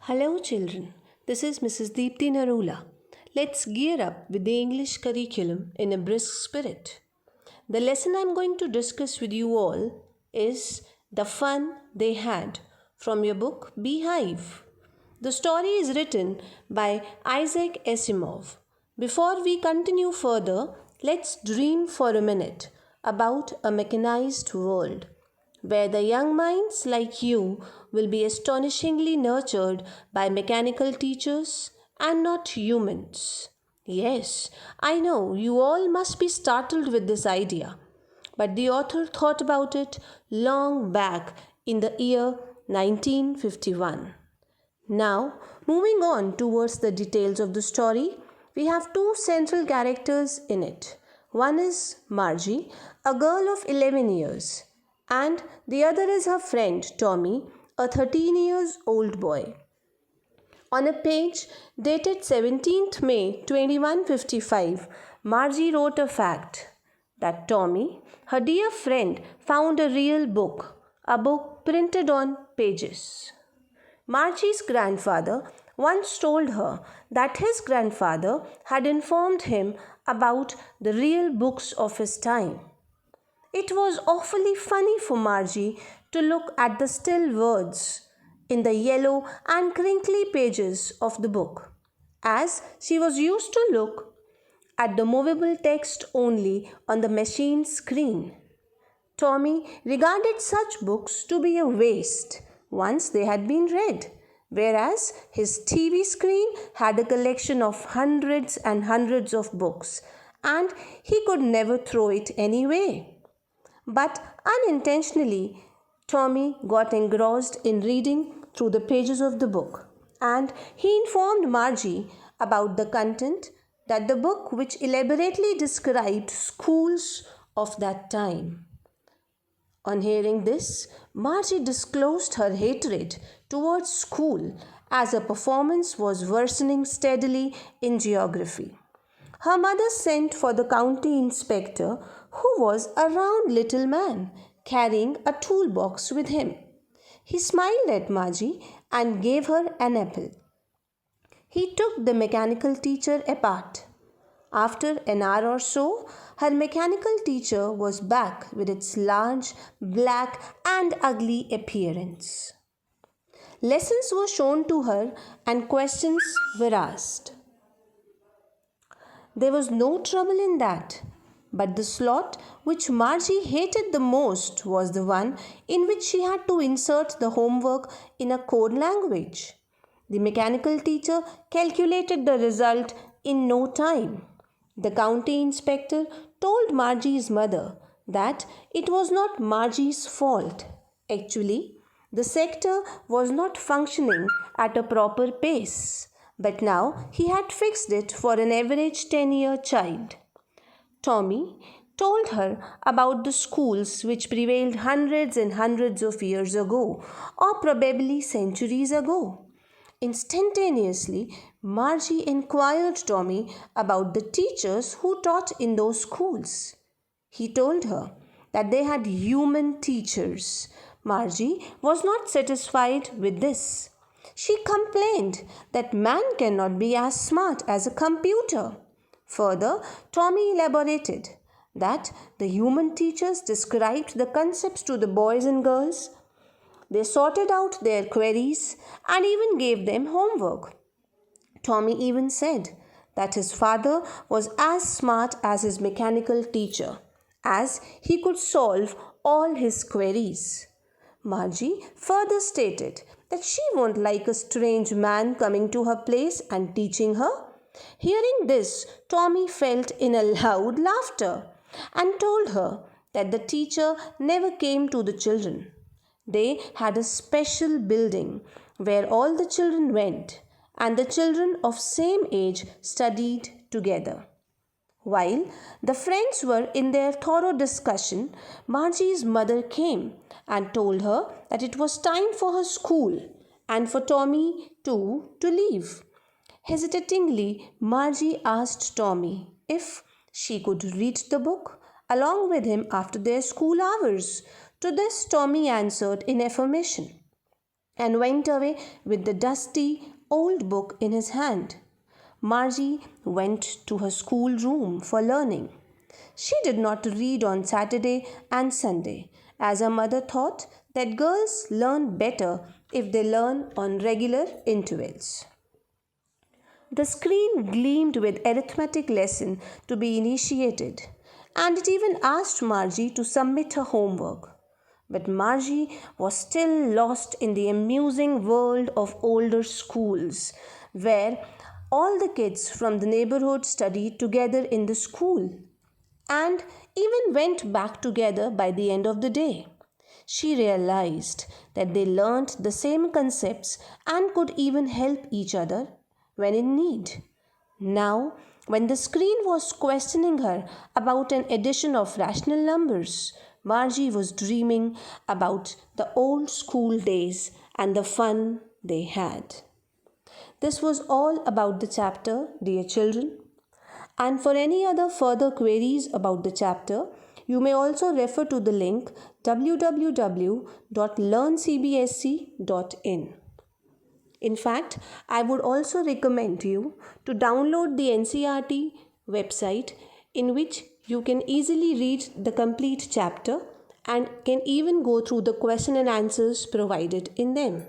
Hello, children. This is Mrs. Deepthi Narula. Let's gear up with the English curriculum in a brisk spirit. The lesson I'm going to discuss with you all is The Fun They Had from your book Beehive. The story is written by Isaac Asimov. Before we continue further, let's dream for a minute about a mechanized world where the young minds like you will be astonishingly nurtured by mechanical teachers and not humans. Yes, I know you all must be startled with this idea, but the author thought about it long back in the year 1951. Now, moving on towards the details of the story, we have two central characters in it. One is Margie, a girl of 11 years, and the other is her friend Tommy, a 13 years old boy. On a page dated 17th May 2155, Margie wrote a fact that Tommy, her dear friend, found a real book, a book printed on pages. Margie's grandfather once told her that his grandfather had informed him about the real books of his time. It was awfully funny for Margie to look at the still words in the yellow and crinkly pages of the book, as she was used to look at the movable text only on the machine screen. Tommy regarded such books to be a waste once they had been read, whereas his TV screen had a collection of hundreds and hundreds of books, and he could never throw it anyway. But unintentionally, Tommy got engrossed in reading through the pages of the book, and he informed Margie about the content that the book which elaborately described schools of that time. On hearing this, Margie disclosed her hatred towards school as her performance was worsening steadily in geography. Her mother sent for the county inspector, who was a round little man carrying a toolbox with him. He smiled at Margie and gave her an apple. He took the mechanical teacher apart. After an hour or so, her mechanical teacher was back with its large, black, and ugly appearance. Lessons were shown to her and questions were asked. There was no trouble in that, but the slot which Margie hated the most was the one in which she had to insert the homework in a code language. The mechanical teacher calculated the result in no time. The county inspector told Margie's mother that it was not Margie's fault. Actually, the sector was not functioning at a proper pace, but now he had fixed it for an average 10-year child. Tommy told her about the schools which prevailed hundreds and hundreds of years ago, or probably centuries ago. Instantaneously, Margie inquired Tommy about the teachers who taught in those schools. He told her that they had human teachers. Margie was not satisfied with this. She complained that man cannot be as smart as a computer. Further, Tommy elaborated that the human teachers described the concepts to the boys and girls. They sorted out their queries and even gave them homework. Tommy even said that his father was as smart as his mechanical teacher, as he could solve all his queries. Margie further stated that she won't like a strange man coming to her place and teaching her. Hearing this, Tommy felt in a loud laughter and told her that the teacher never came to the children. They had a special building where all the children went, and the children of same age studied together. While the friends were in their thorough discussion, Margie's mother came and told her that it was time for her school and for Tommy too to leave. Hesitatingly, Margie asked Tommy if she could read the book along with him after their school hours. To this, Tommy answered in affirmation. and went away with the dusty old book in his hand. Margie went to her schoolroom for learning. She did not read on Saturday and Sunday, as her mother thought that girls learn better if they learn on regular intervals. The screen gleamed with arithmetic lesson to be initiated, and it even asked Margie to submit her homework. But Margie was still lost in the amusing world of older schools, where all the kids from the neighborhood studied together in the school and even went back together by the end of the day. She realized that they learned the same concepts and could even help each other when in need. Now, when the screen was questioning her about an addition of rational numbers, Margie was dreaming about the old school days and the fun they had. This was all about the chapter, dear children. And for any other further queries about the chapter, you may also refer to the link www.learncbsc.in. In fact, I would also recommend you to download the NCERT website, in which you can easily read the complete chapter and can even go through the question and answers provided in them.